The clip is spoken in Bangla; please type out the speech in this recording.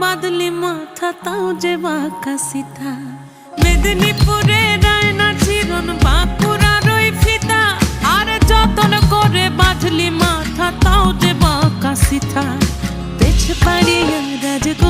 বাদলি মাথা তাও যে বাঁকা সিথা, মেদিনীপুরে রায়না চিরন বাঁকুড়ার ওই ফিতা, আর যতন করে বাঁধলি মাথা তাও যে বাঁকা সিথা। পেছ পাড়িয়া রাজগো